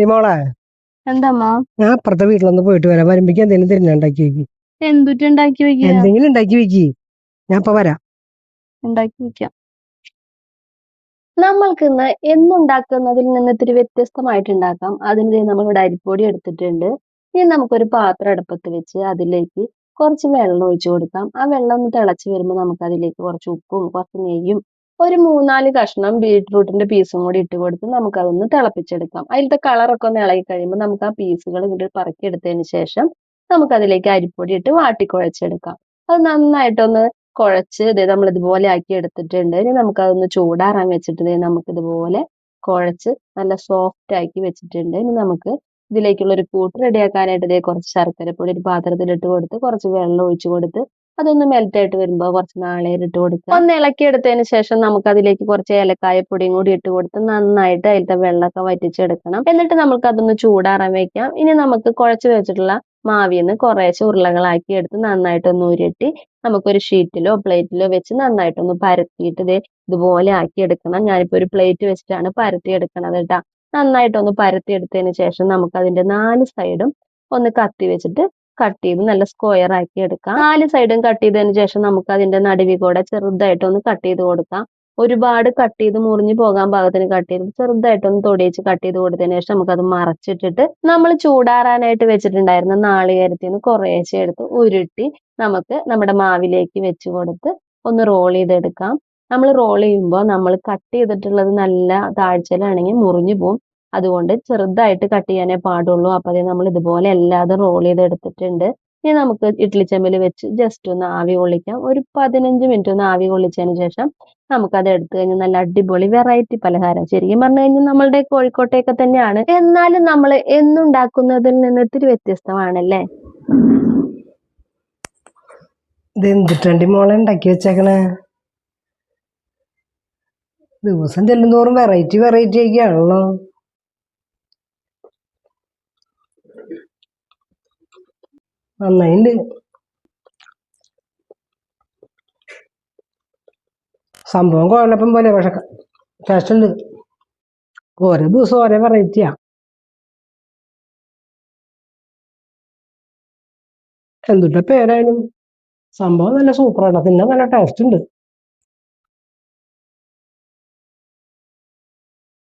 മോളെ, എന്താമ്മ ഞാൻ അപ്പുറത്തെ വീട്ടിലൊന്ന് പോയിട്ട് വരാം. വരുമ്പേക്ക് എന്തെങ്കിലും തിന്നുണ്ടാക്കി വെക്കി. എന്തുട്ടുണ്ടാക്കി വെക്കുക? എന്തെങ്കിലും ഉണ്ടാക്കി വെക്കി. ഞാൻ ഇപ്പൊ വരാം. ഉണ്ടാക്കി വെക്കാം. നമ്മൾക്ക് ഇന്ന് എന്നുണ്ടാക്കുന്നതിൽ നിന്ന് ഇത്തിരി വ്യത്യസ്തമായിട്ട് ഉണ്ടാക്കാം. അതിന് നമ്മളിവിടെ അരിപ്പൊടി എടുത്തിട്ടുണ്ട്. ഇനി നമുക്കൊരു പാത്രം അടുപ്പത്ത് വെച്ച് അതിലേക്ക് കുറച്ച് വെള്ളം ഒഴിച്ചു കൊടുക്കാം. ആ വെള്ളം ഒന്ന് തിളച്ച് വരുമ്പോൾ നമുക്ക് അതിലേക്ക് കുറച്ച് ഉപ്പും കുറച്ച് നെയ്യും ഒരു 3-4 കഷ്ണം ബീട്രൂട്ടിന്റെ പീസും കൂടി ഇട്ട് കൊടുത്ത് നമുക്കതൊന്ന് തിളപ്പിച്ചെടുക്കാം. അതിലത്തെ കളറൊക്കെ ഒന്ന് ഇളകി കഴിയുമ്പോൾ നമുക്ക് ആ പീസുകൾ ഇങ്ങോട്ട് പറക്കിയെടുത്തതിന് ശേഷം നമുക്കതിലേക്ക് അരിപ്പൊടി ഇട്ട് വാട്ടിക്കുഴച്ചെടുക്കാം. അത് നന്നായിട്ടൊന്ന് കുഴച്ച് നമ്മൾ ഇതുപോലെ ആക്കി എടുത്തിട്ടുണ്ട്. ഇനി നമുക്കതൊന്ന് ചൂടാറാൻ വെച്ചിട്ട് നമുക്ക് ഇതുപോലെ കുഴച്ച് നല്ല സോഫ്റ്റ് ആക്കി വെച്ചിട്ടുണ്ട്. ഇനി നമുക്ക് ഇതിലേക്കുള്ള ഒരു കൂട്ട് റെഡിയാക്കാനായിട്ട് കുറച്ച് ശർക്കരപ്പൊടി ഒരു പാത്രത്തിൽ ഇട്ട് കൊടുത്ത് കുറച്ച് വെള്ളം ഒഴിച്ചു കൊടുത്ത് അതൊന്ന് മെൽറ്റ് ആയിട്ട് വരുമ്പോൾ കുറച്ച് നാളികേരം ഇട്ട് കൊടുക്കുക. ഒന്ന് ഇളക്കിയെടുത്തതിന് ശേഷം നമുക്ക് അതിലേക്ക് കുറച്ച് ഏലക്കായപ്പൊടിയും കൂടി ഇട്ട് കൊടുത്ത് നന്നായിട്ട് അതിലത്തെ വെള്ളമൊക്കെ വറ്റിച്ചെടുക്കണം. എന്നിട്ട് നമുക്ക് അതൊന്ന് ചൂടാറാൻ വെക്കാം. ഇനി നമുക്ക് കുഴച്ച് വെച്ചിട്ടുള്ള മാവിന്ന് കുറേശ്ശെ ഉരുളകളാക്കി എടുത്ത് നന്നായിട്ടൊന്ന് ഉരുട്ടി നമുക്കൊരു ഷീറ്റിലോ പ്ലേറ്റിലോ വെച്ച് നന്നായിട്ടൊന്ന് പരത്തിയിട്ട് ഇതുപോലെ ആക്കി എടുക്കണം. ഞാനിപ്പോ ഒരു പ്ലേറ്റ് വെച്ചിട്ടാണ് പരത്തി എടുക്കണത് കേട്ടാ. നന്നായിട്ടൊന്ന് പരത്തി എടുത്തതിന് ശേഷം നമുക്ക് അതിന്റെ 4 സൈഡും ഒന്ന് കത്തി വെച്ചിട്ട് കട്ട് ചെയ്ത് നല്ല സ്ക്വയർ ആക്കി എടുക്കാം. 4 സൈഡും കട്ട് ചെയ്തതിന് ശേഷം നമുക്ക് അതിന്റെ നടുവിൽ കൂടെ ചെറുതായിട്ടൊന്ന് കട്ട് ചെയ്ത് കൊടുക്കാം. ഒരുപാട് കട്ട് ചെയ്ത് മുറിഞ്ഞു പോകാൻ പാകത്തിന് കട്ട് ചെയ്ത് ചെറുതായിട്ടൊന്ന് തൊടിയിച്ച് കട്ട് ചെയ്ത് കൊടുത്തതിന് ശേഷം നമുക്കത് മറച്ചിട്ടിട്ട് നമ്മൾ ചൂടാറാനായിട്ട് വെച്ചിട്ടുണ്ടായിരുന്ന നാളികേരത്തിൽ നിന്ന് കുറേശ്ശെ എടുത്ത് ഉരുട്ടി നമുക്ക് നമ്മുടെ മാവിലേക്ക് വെച്ച് കൊടുത്ത് ഒന്ന് റോൾ ചെയ്തെടുക്കാം. നമ്മൾ റോൾ ചെയ്യുമ്പോൾ നമ്മൾ കട്ട് ചെയ്തിട്ടുള്ളത് നല്ല താഴ്ചയിലാണെങ്കിൽ മുറിഞ്ഞു പോകും. അതുകൊണ്ട് ചെറുതായിട്ട് കട്ട് ചെയ്യാനേ പാടുള്ളൂ. അപ്പൊ അത് നമ്മൾ ഇതുപോലെ എല്ലാതും റോൾ ചെയ്തെടുത്തിട്ടുണ്ട്. ഇനി നമുക്ക് ഇഡ്ഡലി ചെമ്പിൽ വെച്ച് ജസ്റ്റ് ഒന്ന് ആവി കൊള്ളിക്കാം. ഒരു 15 മിനിറ്റ് ഒന്ന് ആവി കൊള്ളിച്ചതിന് ശേഷം നമുക്കത് എടുത്തു കഴിഞ്ഞാൽ നല്ല അടിപൊളി വെറൈറ്റി പലഹാരം. ശരിക്കും പറഞ്ഞു കഴിഞ്ഞാൽ നമ്മളുടെ കോഴിക്കോട്ടേക്ക് തന്നെയാണ്, എന്നാലും നമ്മൾ എന്നുണ്ടാക്കുന്നതിൽ നിന്ന് ഇത്തിരി വ്യത്യസ്തമാണല്ലേ. ഇത് എന്തിട്ടണ്ടി മോളെ ഉണ്ടാക്കി വെച്ചേക്കണേ? ദിവസം ചെല്ലുന്തോറും വെറൈറ്റി വെറൈറ്റി ഒക്കെയാണല്ലോ. നന്നായിണ്ട്. സംഭവം കുഴലപ്പം പോലെ, പക്ഷെ ടേസ്റ്റ് ഉണ്ട്. ഓരോ ദിവസം ഓരോ വെറൈറ്റിയാ. എന്തുട്ട പേരായാലും സംഭവം നല്ല സൂപ്പറാണ്. പിന്നെ നല്ല ടേസ്റ്റ് ഉണ്ട്.